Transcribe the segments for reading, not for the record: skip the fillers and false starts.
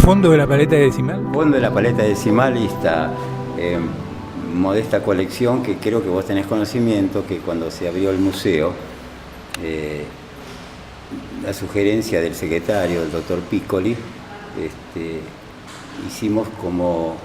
fondo de la paleta decimal? Fondo de la paleta decimal y esta modesta colección que creo que vos tenés conocimiento, que cuando se abrió el museo, la sugerencia del secretario, el doctor Piccoli, hicimos como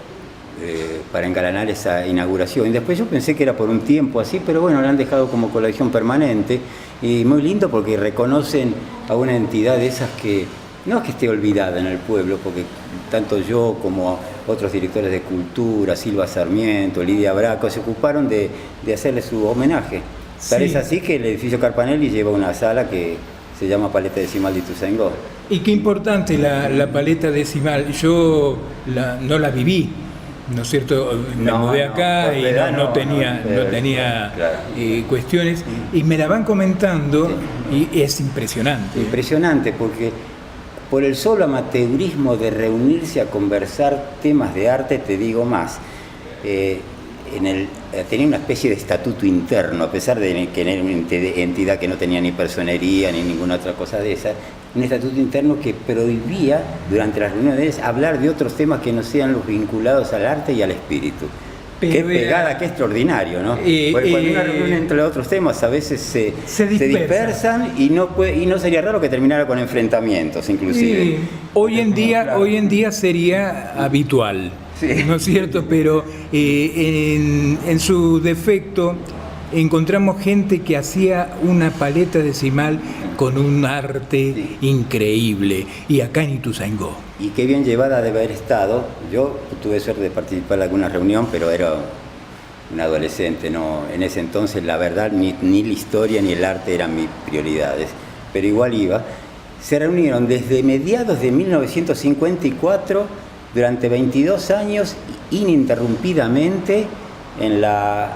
para engalanar esa inauguración. Y después yo pensé que era por un tiempo así, pero bueno, la han dejado como colección permanente y muy lindo porque reconocen a una entidad de esas que no es que esté olvidada en el pueblo, porque tanto yo como otros directores de cultura, Silva Sarmiento, Lidia Braco, se ocuparon de hacerle su homenaje. Sí. Tal es así que el edificio Carpanelli lleva una sala que se llama Paleta Decimal de Ituzaingó. Y qué importante la paleta decimal. Yo no la viví, ¿no es cierto? Me mudé acá y no tenía claro. Cuestiones, y me la van comentando, sí. Y es impresionante. Impresionante, porque por el solo amateurismo de reunirse a conversar temas de arte, te digo más, tenía una especie de estatuto interno, a pesar de que era una entidad que no tenía ni personería ni ninguna otra cosa de esa, un estatuto interno que prohibía durante las reuniones hablar de otros temas que no sean los vinculados al arte y al espíritu. Qué pegada, qué extraordinario, ¿no? Porque cuando una reunión entre otros temas a veces se dispersan y no sería raro que terminara con enfrentamientos, inclusive. Hoy en día sería habitual, sí. ¿No es cierto? Pero en su defecto encontramos gente que hacía una paleta decimal con un arte sí. Increíble, y acá en Ituzaingó. Y qué bien llevada de haber estado. Yo tuve suerte de participar en alguna reunión, pero era un adolescente, no, en ese entonces la verdad ni la historia ni el arte eran mis prioridades, pero igual iba. Se reunieron desde mediados de 1954 durante 22 años ininterrumpidamente en la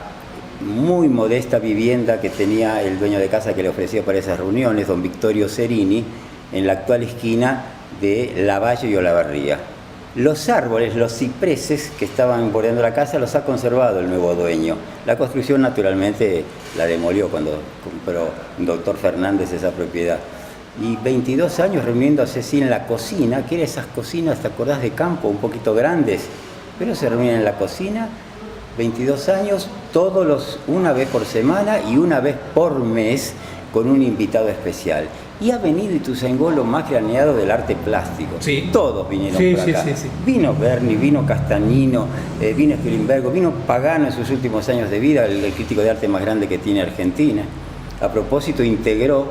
muy modesta vivienda que tenía el dueño de casa que le ofreció para esas reuniones, don Victorio Cerini, en la actual esquina de Lavalle y Olavarría. Los árboles, los cipreses que estaban bordeando la casa los ha conservado el nuevo dueño. La construcción naturalmente la demolió cuando compró un doctor Fernández esa propiedad. Y 22 años reuniéndose así en la cocina, que eran esas cocinas, ¿te acordás, de campo, un poquito grandes? Pero se reunían en la cocina, 22 años, una vez por semana y una vez por mes, con un invitado especial. Y ha venido Ituzaingó lo más craneado del arte plástico. Sí. Todos vinieron por acá. Sí. Vino Berni, vino Castagnino, vino Spilimbergo, vino Pagano en sus últimos años de vida, el crítico de arte más grande que tiene Argentina. A propósito, integró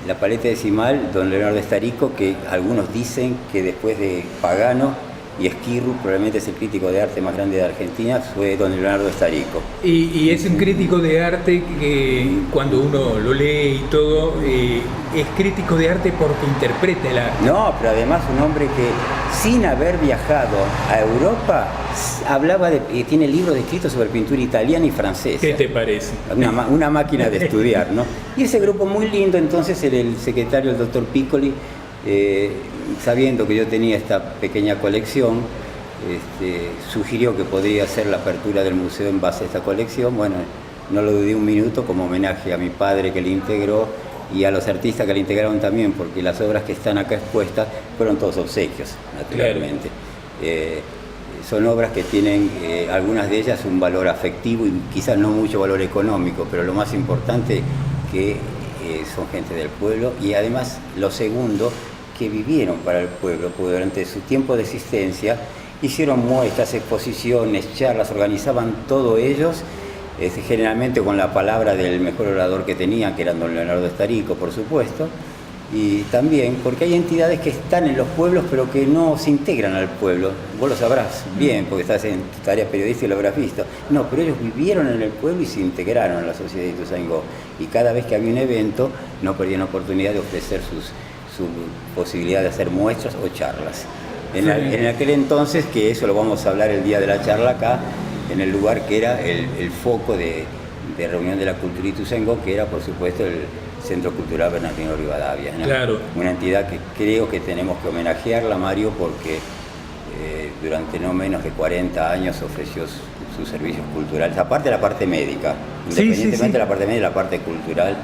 la paleta decimal don Leonardo Estarico, que algunos dicen que después de Pagano y Esquirru, probablemente es el crítico de arte más grande de Argentina, fue don Leonardo Estarico. Y es un crítico de arte que cuando uno lo lee y todo, es crítico de arte porque interpreta el arte. No, pero además un hombre que sin haber viajado a Europa, tiene libros escritos sobre pintura italiana y francesa. ¿Qué te parece? Una máquina de estudiar, ¿no? Y ese grupo muy lindo, entonces el secretario, el doctor Piccoli, sabiendo que yo tenía esta pequeña colección, sugirió que podría hacer la apertura del museo en base a esta colección. Bueno, no lo dudé un minuto, como homenaje a mi padre que le integró y a los artistas que le integraron también, porque las obras que están acá expuestas fueron todos obsequios, naturalmente. Claro. Son obras que tienen, algunas de ellas, un valor afectivo y quizás no mucho valor económico, pero lo más importante que son gente del pueblo, y además lo segundo, que vivieron para el pueblo, porque durante su tiempo de existencia hicieron muestras, exposiciones, charlas, organizaban todo ellos, generalmente con la palabra del mejor orador que tenían, que era don Leonardo Estarico, por supuesto, y también porque hay entidades que están en los pueblos pero que no se integran al pueblo. Vos lo sabrás bien, porque estás en tu tarea periodística y lo habrás visto. No, pero ellos vivieron en el pueblo y se integraron a la sociedad de Ituzaingó, y cada vez que había un evento no perdían oportunidad de ofrecer su posibilidad de hacer muestras o charlas. En aquel entonces, que eso lo vamos a hablar el día de la charla acá, en el lugar que era el foco de reunión de la cultura de Ituzaingó, que era por supuesto el Centro Cultural Bernardino Rivadavia, ¿no? Claro. Una entidad que creo que tenemos que homenajearla, Mario, porque durante no menos de 40 años ofreció sus servicios culturales, aparte de la parte médica, independientemente de la parte médica y la parte cultural,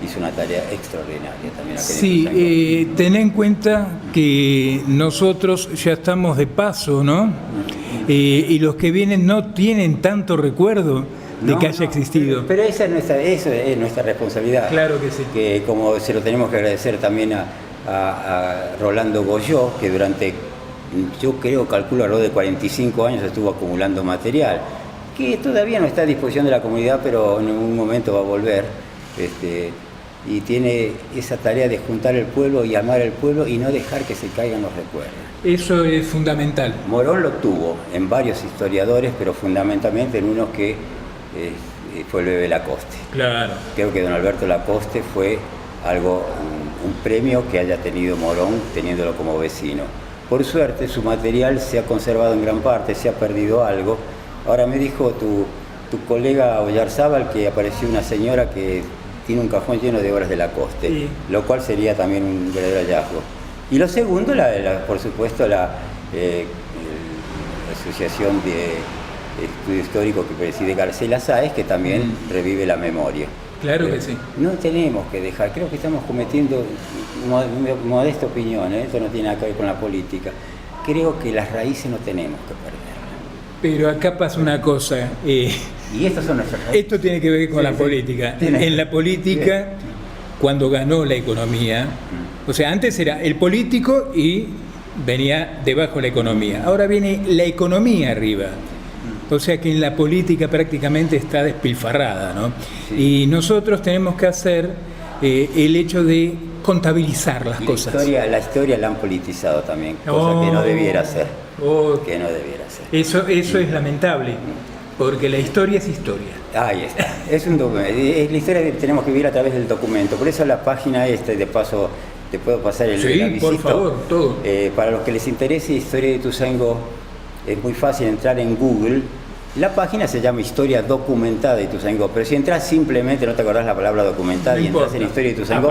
hizo una tarea extraordinaria también. Sí, ten en cuenta que nosotros ya estamos de paso, ¿no? Y los que vienen no tienen tanto recuerdo de que haya existido. Pero eso es nuestra responsabilidad. Claro que sí. Que como se lo tenemos que agradecer también a Rolando Goyó, que durante, yo creo, calculo alrededor de 45 años estuvo acumulando material, que todavía no está a disposición de la comunidad, pero en algún momento va a volver. Y tiene esa tarea de juntar el pueblo y amar el pueblo y no dejar que se caigan los recuerdos. Eso es fundamental. Morón lo tuvo en varios historiadores, pero fundamentalmente en uno que fue el bebé Lacoste. Claro. Creo que don Alberto Lacoste fue un premio que haya tenido Morón teniéndolo como vecino. Por suerte su material se ha conservado en gran parte, se ha perdido algo. Ahora me dijo tu colega Oyarzábal que apareció una señora que tiene un cajón lleno de obras de Lacoste, sí, lo cual sería también un verdadero hallazgo. Y lo segundo, por supuesto, la Asociación de Estudio Histórico que preside Garcela Sáez, que también revive la memoria. Claro que sí. No tenemos que dejar, creo que estamos cometiendo, modesta opinión, esto no tiene nada que ver con la política, creo que las raíces no tenemos que perderlas. Pero acá pasa una cosa, y estas son nuestras raíces. Esto tiene que ver con la política. En la política, cuando ganó la economía, o sea, antes era el político y venía debajo la economía. Ahora viene la economía arriba. O sea que en la política prácticamente está despilfarrada, ¿no? Sí. Y nosotros tenemos que hacer el hecho de contabilizar las cosas. La historia la han politizado también, cosa que no debiera ser. Que no debiera ser. Eso es lamentable, porque la historia es historia. Ahí está. Es un documento. Es la historia que tenemos que vivir a través del documento. Por eso la página de paso te puedo pasar el avisito. Por favor, todo. Para los que les interese Historia de Ituzaingó, es muy fácil entrar en Google. La página se llama Historia Documentada de Ituzaingó, pero si entras simplemente, no te acordás la palabra documentada, y entras en Historia de Ituzaingó,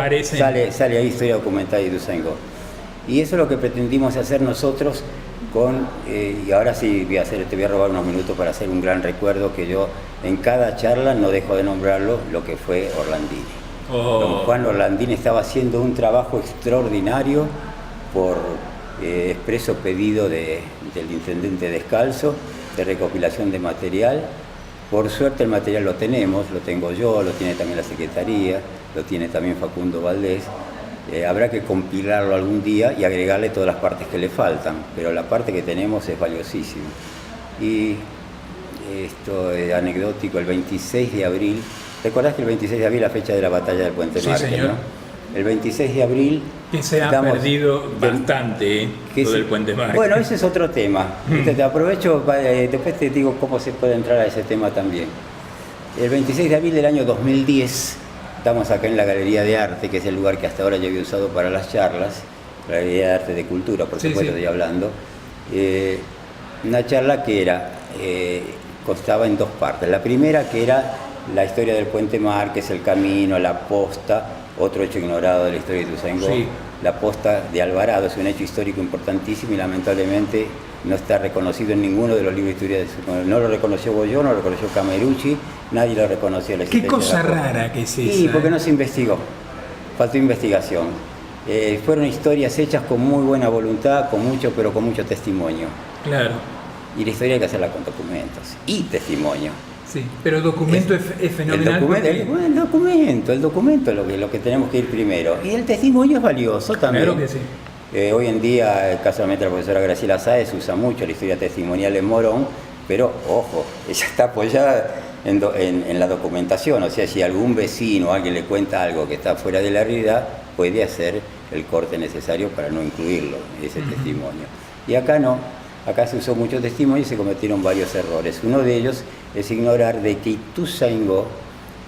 sale ahí Historia Documentada de Ituzaingó. Y eso es lo que pretendimos hacer nosotros y ahora sí te voy a robar unos minutos para hacer un gran recuerdo que yo en cada charla no dejo de nombrarlo, lo que fue Orlandini. Don Juan Orlandini estaba haciendo un trabajo extraordinario por expreso pedido del intendente Descalzo, de recopilación de material. Por suerte el material lo tengo yo, lo tiene también la Secretaría, lo tiene también Facundo Valdés. Habrá que compilarlo algún día y agregarle todas las partes que le faltan, pero la parte que tenemos es valiosísima. Y esto es anecdótico, el 26 de abril, ¿recordás que el 26 de abril es la fecha de la batalla del Puente Márquez? Sí, señor. ¿No? El 26 de abril... Que se ha perdido bastante todo el Puente Márquez. Bueno, ese es otro tema. Te aprovecho, después te digo cómo se puede entrar a ese tema también. El 26 de abril del año 2010, estamos acá en la Galería de Arte, que es el lugar que hasta ahora yo había usado para las charlas, la Galería de Arte de Cultura, por supuesto, estoy hablando. Una charla que constaba en dos partes. La primera, que era la historia del Puente Márquez, el camino, la posta, otro hecho ignorado de la historia de Ituzaingó. Sí. La posta de Alvarado es un hecho histórico importantísimo y lamentablemente no está reconocido en ninguno de los libros de historia. No lo reconoció Goyó, no lo reconoció Camerucci, nadie lo reconoció. Qué cosa rara que es esa. Sí, porque no se investigó, faltó investigación. Fueron historias hechas con muy buena voluntad, pero con mucho testimonio. Claro. Y la historia hay que hacerla con documentos y testimonio. Sí, pero el documento es fenomenal. El documento es lo que tenemos que ir primero. Y el testimonio es valioso también. Claro que sí. Hoy en día, casualmente la profesora Graciela Sáez usa mucho la historia testimonial en Morón, pero ojo, ella está apoyada en la documentación. O sea, si algún vecino o alguien le cuenta algo que está fuera de la realidad, puede hacer el corte necesario para no incluirlo, ese testimonio. Y acá no. Acá se usó mucho testimonio y se cometieron varios errores. Uno de ellos es ignorar de que Ituzaingó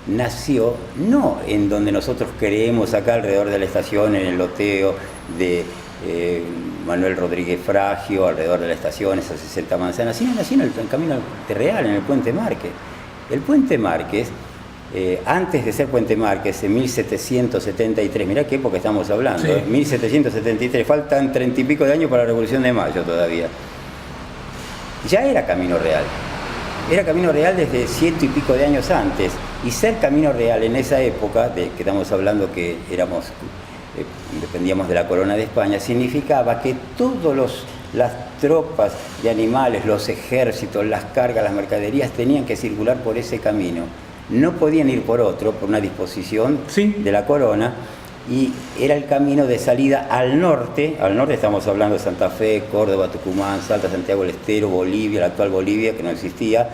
nació no en donde nosotros creemos, acá alrededor de la estación, en el loteo de Manuel Rodríguez Fragio, alrededor de la estación, esas 60 manzanas, sino nació en el camino real, en el Puente Márquez. El Puente Márquez, antes de ser Puente Márquez, en 1773, mirá qué época estamos hablando, sí. 1773, faltan 30 y pico de años para la Revolución de Mayo todavía. Ya era camino real. era Camino Real desde 100 y pico de años antes. Y ser Camino Real en esa época, de que estamos hablando que dependíamos de la Corona de España, significaba que las tropas de animales, los ejércitos, las cargas, las mercaderías tenían que circular por ese camino. No podían ir por otro, por una disposición de la Corona, y era el camino de salida al norte estamos hablando de Santa Fe, Córdoba, Tucumán, Salta, Santiago del Estero, Bolivia, la actual Bolivia, que no existía,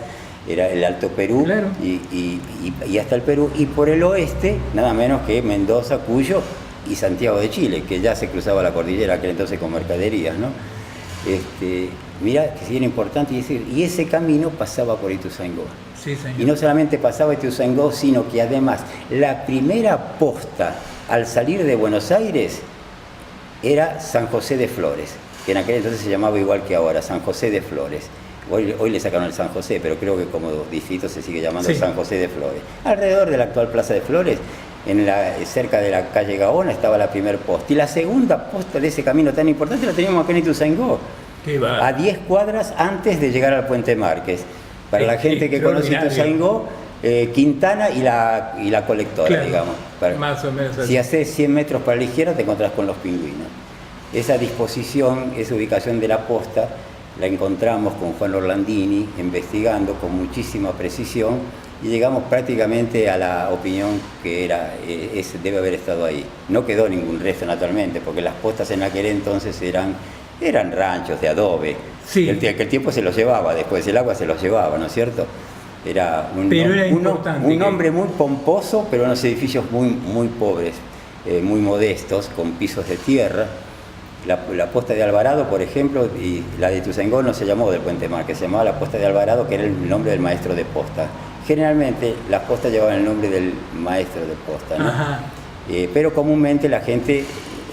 era el Alto Perú, claro. y hasta el Perú, y por el oeste, nada menos que Mendoza, Cuyo y Santiago de Chile, que ya se cruzaba la cordillera aquel entonces con mercaderías, ¿no? Mira que sí era importante, y ese camino pasaba por Ituzaingó. Sí, señor. Y no solamente pasaba Ituzaingó, sino que además la primera posta al salir de Buenos Aires era San José de Flores, que en aquel entonces se llamaba igual que ahora, San José de Flores. Hoy le sacaron el San José, pero creo que como distrito se sigue llamando San José de Flores. Alrededor de la actual Plaza de Flores, cerca de la calle Gaona, estaba la primera posta. Y la segunda posta de ese camino tan importante la teníamos acá en Ituzaingó, a 10 cuadras antes de llegar al Puente Márquez. Para la gente que conoce Ituzaingó, Quintana y la colectora, claro, digamos. Más o menos así. Si haces 100 metros para la izquierda, te encontrás con los pingüinos. Esa disposición, esa ubicación de la posta, la encontramos con Juan Orlandini, investigando con muchísima precisión, y llegamos prácticamente a la opinión que debe haber estado ahí. No quedó ningún resto, naturalmente, porque las postas en aquel entonces eran ranchos de adobe. Sí. Que el tiempo se los llevaba, después el agua se los llevaba, ¿no es cierto? Era un hombre muy pomposo, pero unos edificios muy, muy pobres, muy modestos, con pisos de tierra. La posta de Alvarado, por ejemplo, y la de Ituzaingó no se llamó del Puente Márquez, se llamaba la posta de Alvarado, que era el nombre del maestro de posta. Generalmente las postas llevaban el nombre del maestro de posta, ¿no? Pero comúnmente la gente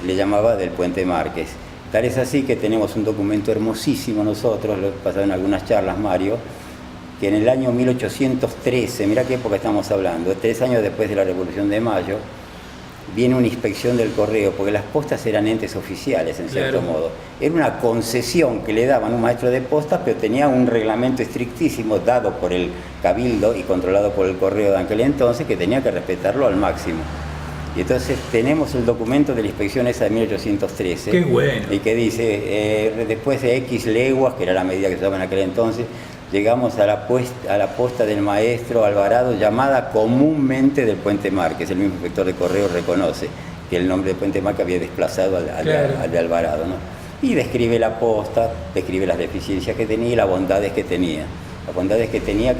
le llamaba del Puente Márquez. Tal es así que tenemos un documento hermosísimo nosotros, lo he pasado en algunas charlas, Mario, que en el año 1813, mira qué época estamos hablando, 3 años después de la Revolución de Mayo, viene una inspección del correo, porque las postas eran entes oficiales, en cierto modo. Era una concesión que le daban a un maestro de postas, pero tenía un reglamento estrictísimo dado por el Cabildo y controlado por el correo de aquel entonces, que tenía que respetarlo al máximo. Y entonces tenemos el documento de la inspección esa de 1813. ¡Qué bueno! Y que dice, después de X leguas, que era la medida que se usaba en aquel entonces, llegamos a la posta del maestro Alvarado, llamada comúnmente del Puente Márquez. El mismo inspector de correo reconoce que el nombre de Puente Márquez había desplazado al de Alvarado, ¿no? Y describe la posta, describe las deficiencias que tenía y las bondades que tenía. Las bondades que tenía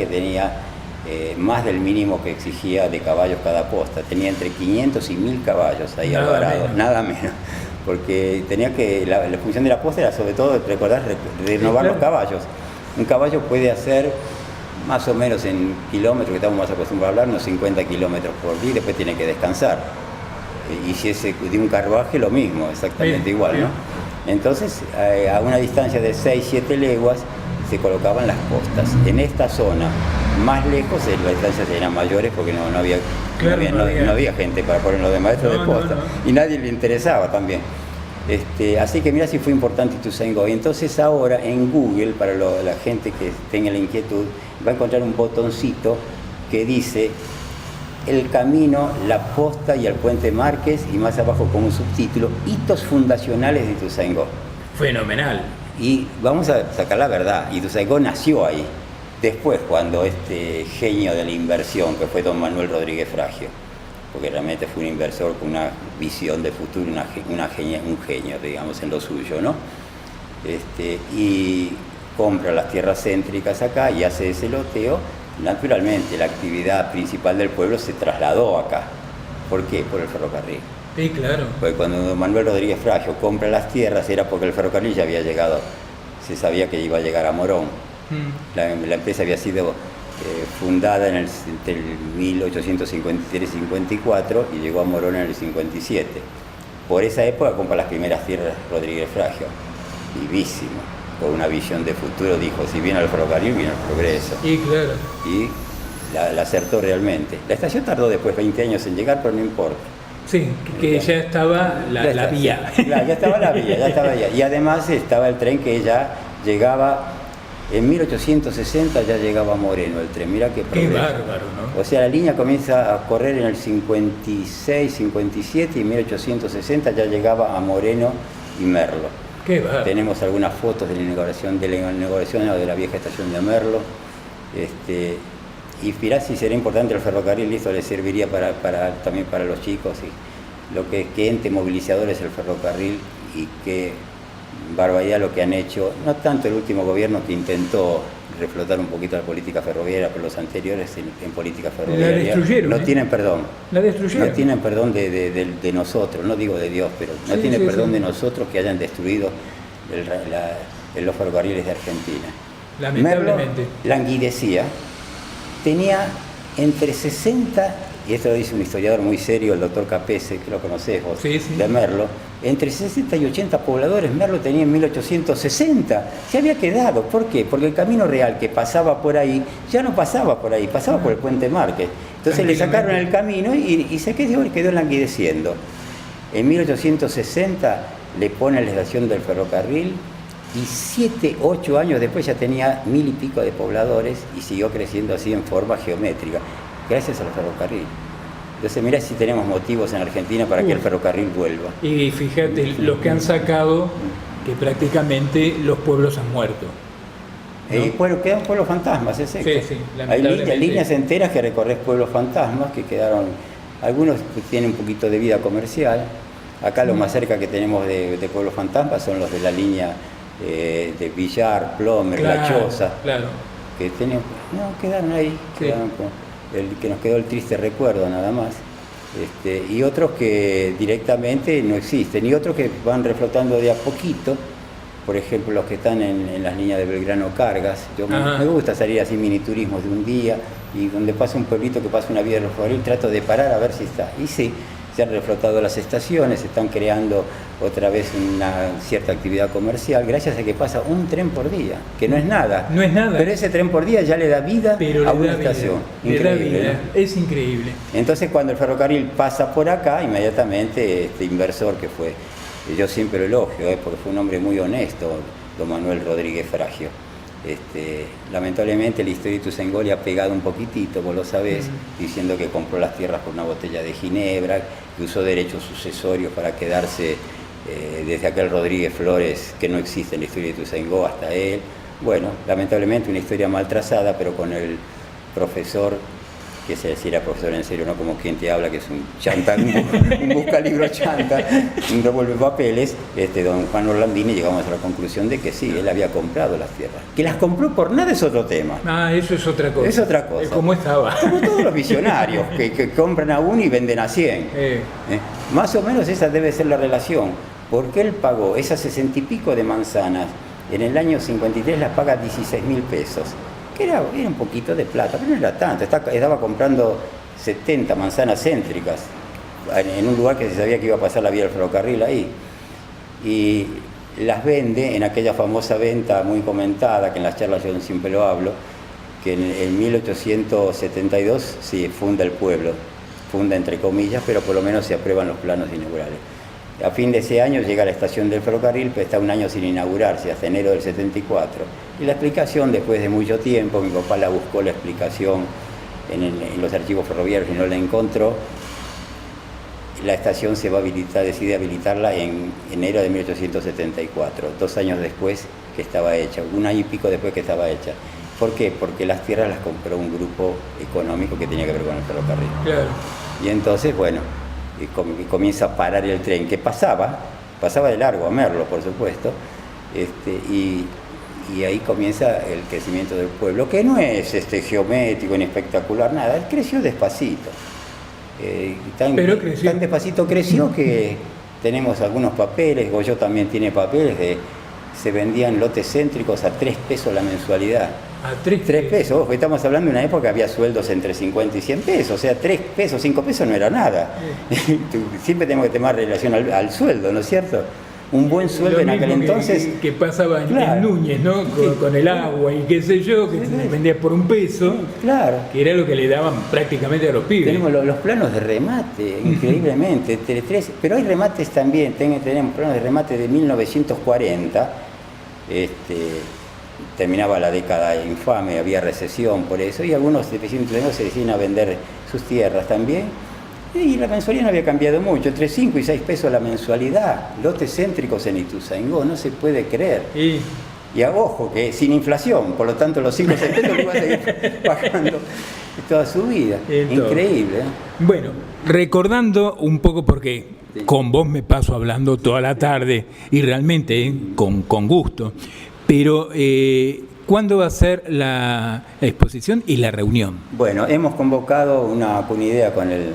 más del mínimo que exigía de caballos cada posta. Tenía entre 500 y 1000 caballos ahí Alvarado, nada menos. Porque tenía la función de la posta era sobre todo, renovar los caballos. Un caballo puede hacer más o menos en kilómetros, que estamos más acostumbrados a hablar, unos 50 kilómetros por día, y después tiene que descansar. Y si es de un carruaje, lo mismo, exactamente igual, ¿no? Entonces, a una distancia de 6-7 leguas, se colocaban las postas. En esta zona, más lejos, las distancias eran mayores porque no había gente para ponerlo de maestro de posta. Y nadie le interesaba también. Así que mira si fue importante Ituzaingó. Y entonces ahora en Google, para la gente que tenga la inquietud, va a encontrar un botoncito que dice el camino, la posta y el Puente Márquez, y más abajo con un subtítulo, hitos fundacionales de Ituzaingó. Fenomenal. Y vamos a sacar la verdad, Ituzaingó nació ahí. Después, cuando este genio de la inversión, que fue don Manuel Rodríguez Fragio, porque realmente fue un inversor con una visión de futuro, un genio, digamos, en lo suyo, ¿no? Y compra las tierras céntricas acá y hace ese loteo. Naturalmente, la actividad principal del pueblo se trasladó acá. ¿Por qué? Por el ferrocarril. Sí, claro. Porque cuando don Manuel Rodríguez Fragio compra las tierras era porque el ferrocarril ya había llegado, se sabía que iba a llegar a Morón. La empresa había sido fundada entre el 1853 y 54 y llegó a Morón en el 57. Por esa época compra las primeras tierras Rodríguez Fragio, vivísimo, con una visión de futuro, dijo, si viene el ferrocarril, viene el progreso. Y claro. Y la acertó realmente. La estación tardó después 20 años en llegar, pero no importa. Sí, que ya estaba la vía. Claro, ya estaba la vía, ya estaba allá. Y además estaba el tren que ya llegaba En 1860 ya llegaba a Moreno el tren, mirá qué progreso. Qué bárbaro, ¿no? O sea, la línea comienza a correr en el 56, 57 y en 1860 ya llegaba a Moreno y Merlo. Qué bárbaro. Tenemos algunas fotos de la inauguración, de la vieja estación de Merlo. Y mirá si será importante el ferrocarril, esto le serviría también para los chicos. Y lo que ente movilizador es el ferrocarril y qué barbaridad lo que han hecho, no tanto el último gobierno que intentó reflotar un poquito la política ferroviaria, pero los anteriores en política ferroviaria la destruyeron, no tienen perdón. La destruyeron. No tienen perdón de nosotros, no digo de Dios, pero no tienen perdón de nosotros que hayan destruido los ferrocarriles de Argentina. Lamentablemente. Merlo languidecía, tenía entre 60, y esto lo dice un historiador muy serio, el doctor Capese, que lo conocés vos, de Merlo, entre 60 y 80 pobladores Merlo tenía en 1860. Se había quedado. ¿Por qué? Porque el camino real que pasaba por ahí, ya no pasaba por ahí, pasaba por el Puente Márquez. Entonces le sacaron el camino y se quedó languideciendo. En 1860 le ponen la estación del ferrocarril y 7, 8 años después ya tenía 1000 y pico de pobladores y siguió creciendo así en forma geométrica, gracias al ferrocarril. Entonces mirá si tenemos motivos en Argentina para que el ferrocarril vuelva. Y fíjate, los que han sacado, que prácticamente los pueblos han muerto, ¿no? Bueno, quedan pueblos fantasmas, es esto. Sí, Hay líneas enteras que recorres pueblos fantasmas que quedaron, algunos tienen un poquito de vida comercial. Acá lo más cerca que tenemos de pueblos fantasmas son los de la línea de Villar, Plomer, La Choza. Claro. Que quedaron ahí, quedaron que nos quedó el triste recuerdo nada más. Y otros que directamente no existen, y otros que van reflotando de a poquito. Por ejemplo, los que están en las líneas de Belgrano Cargas. Me gusta salir así mini turismos de un día y donde pasa un pueblito que pasa una vía de los ferrocarriles, trato de parar a ver si está. Y sí, se han reflotado las estaciones, se están creando otra vez una cierta actividad comercial gracias a que pasa un tren por día, que no es nada. No es nada. Pero ese tren por día ya le da vida a una estación. Increíble, ¿no? Es increíble. Entonces cuando el ferrocarril pasa por acá, inmediatamente este inversor que fue, yo siempre lo elogio, porque fue un hombre muy honesto, don Manuel Rodríguez Fragio. Lamentablemente el historia de Ituzaingó le ha pegado un poquitito, vos lo sabés, diciendo que compró las tierras por una botella de ginebra, que usó derechos sucesorios para quedarse desde aquel Rodríguez Flores, que no existe en la historia de Ituzaingó, hasta él. Bueno, lamentablemente una historia mal trazada, pero con el profesor, que se decía profesor en serio, no como quien te habla, que es un chanta, un busca libro chanta, un revuelve papeles, don Juan Orlandini, llegamos a la conclusión de que sí, él había comprado las tierras. Que las compró por nada es otro tema. Eso es otra cosa. Es otra cosa. ¿Cómo estaba? Como todos los visionarios, que compran a uno y venden a 100. Más o menos esa debe ser la relación. Porque él pagó esas 60 y pico de manzanas, en el año 53 las paga 16.000 pesos. Era un poquito de plata, pero no era tanto. Estaba comprando 70 manzanas céntricas en un lugar que se sabía que iba a pasar la vía del ferrocarril ahí. Y las vende en aquella famosa venta muy comentada, que en las charlas yo siempre lo hablo, que en 1872 se funda el pueblo. Funda entre comillas, pero por lo menos se aprueban los planos inaugurales. A fin de ese año llega la estación del ferrocarril, pero está un año sin inaugurarse, hasta enero del 74. Y la explicación, después de mucho tiempo, mi papá la buscó la explicación en los archivos ferroviarios y no la encontró. La estación se va a habilitar, decide habilitarla en enero de 1874, 2 años después que estaba hecha, 1 año y pico después que estaba hecha. ¿Por qué? Porque las tierras las compró un grupo económico que tenía que ver con el ferrocarril. Claro. Y entonces, bueno, y comienza a parar el tren, que pasaba de largo a Merlo, por supuesto, y ahí comienza el crecimiento del pueblo, que no es geométrico ni espectacular, nada, él creció despacito. Tan despacito creció que tenemos algunos papeles, Goyó también tiene papeles, se vendían lotes céntricos a 3 pesos la mensualidad. A 3 pesos. Ojo, estamos hablando de una época que había sueldos entre 50 y 100 pesos, o sea, 3 pesos, 5 pesos no era nada. Siempre tenemos que tener relación al sueldo, ¿no es cierto? Un buen sueldo en aquel entonces. Que pasaba en Núñez, ¿no? Con el agua y qué sé yo, que se vendía por 1 peso, que era lo que le daban prácticamente a los pibes. Tenemos los planos de remate, increíblemente, pero hay remates también, tenemos planos de remate de 1940, terminaba la década infame, había recesión por eso, y algunos de vecinos ituzaingó se deciden a vender sus tierras también, y la mensualidad no había cambiado mucho, entre 5 y 6 pesos la mensualidad, lotes céntricos en Ituzaingó, no se puede creer. Y ojo, que sin inflación, por lo tanto los 5 o 6 pesos lo iba a seguir pagando toda su vida. Increíble, ¿eh? Bueno, recordando un poco, porque con vos me paso hablando toda la tarde, y realmente con gusto, pero ¿cuándo va a ser la exposición y la reunión? Bueno, hemos convocado una idea con el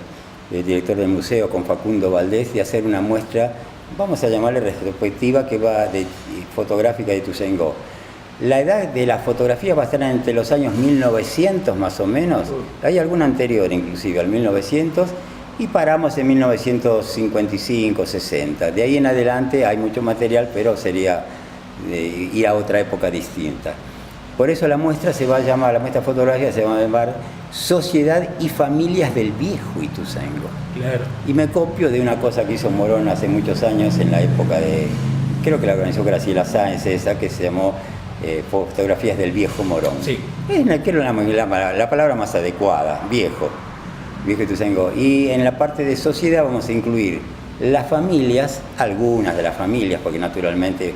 director del museo, con Facundo Valdés, de hacer una muestra, vamos a llamarle retrospectiva, que va de fotográfica de Ituzaingó. La edad de la fotografía va a estar entre los años 1900 más o menos, hay alguna anterior inclusive, al 1900, y paramos en 1955, 60. De ahí en adelante hay mucho material, pero sería ir a otra época distinta. Por eso la muestra se va a llamar, la muestra fotográfica se va a llamar Sociedad y Familias del Viejo Ituzaingó. Claro. Y me copio de una cosa que hizo Morón hace muchos años, en la época de, creo que la organizó Graciela Sáenz, esa que se llamó Fotografías del Viejo Morón. Sí. Es la palabra más adecuada, viejo Ituzaingó. Y en la parte de sociedad vamos a incluir las familias, algunas de las familias, porque naturalmente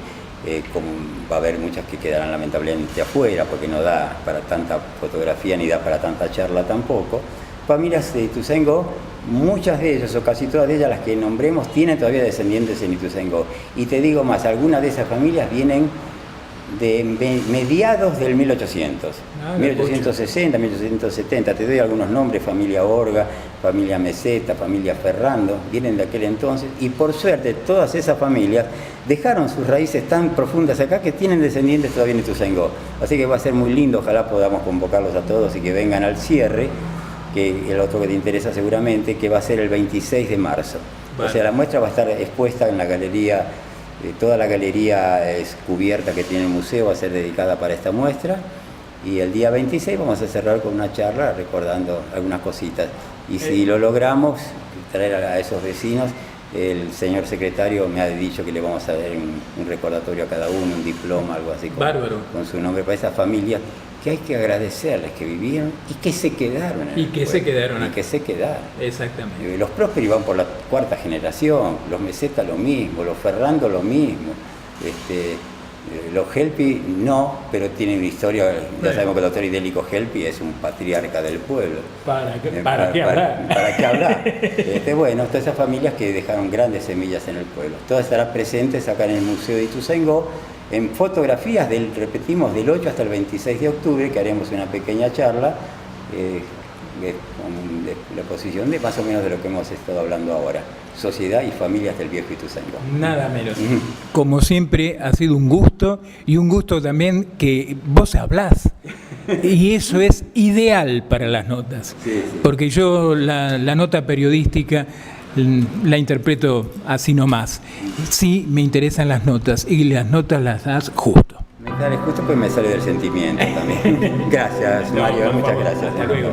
va a haber muchas que quedarán lamentablemente afuera, porque no da para tanta fotografía ni da para tanta charla tampoco. Familias de Ituzaingó, muchas de ellas o casi todas de ellas, las que nombremos, tienen todavía descendientes en Ituzaingó. Y te digo más, algunas de esas familias vienen de mediados del 1800, 1860, 1870, te doy algunos nombres: familia Orga, familia Meseta, familia Ferrando, vienen de aquel entonces, y por suerte todas esas familias dejaron sus raíces tan profundas acá que tienen descendientes todavía en Ituzaingó. Así que va a ser muy lindo, ojalá podamos convocarlos a todos y que vengan al cierre, que el otro que te interesa seguramente, que va a ser el 26 de marzo. Vale. O sea, la muestra va a estar expuesta en la galería. Toda la galería cubierta que tiene el museo va a ser dedicada para esta muestra, y el día 26 vamos a cerrar con una charla recordando algunas cositas. Y si lo logramos traer a esos vecinos, el señor secretario me ha dicho que le vamos a dar un recordatorio a cada uno, un diploma, algo así con su nombre, para esas familias que hay que agradecerles, que vivieron y que se quedaron. Se quedaron aquí. Y que se quedaron. Exactamente. Los Prósperi van por la 4ª generación, los Meseta lo mismo, los Ferrando lo mismo. Los Helpi no, pero tienen una historia. Ya sabemos que el doctor Idélico Helpi es un patriarca del pueblo. ¿Para qué hablar? ¿Para qué hablar? Bueno, todas esas familias que dejaron grandes semillas en el pueblo. Todas estarán presentes acá en el Museo de Ituzaingó, en fotografías repetimos, del 8 hasta el 26 de octubre, que haremos una pequeña charla con la exposición de más o menos de lo que hemos estado hablando ahora. Sociedad y Familias del Viejo Ituzaingó. Nada menos. Como siempre, ha sido un gusto, y un gusto también que vos hablás. Y eso es ideal para las notas. Sí. Porque yo la nota periodística la interpreto así nomás. Sí, me interesan las notas, y las notas las das justo. Me sale justo, pues me sale del sentimiento también. Gracias, Mario, muchas gracias. Hasta luego.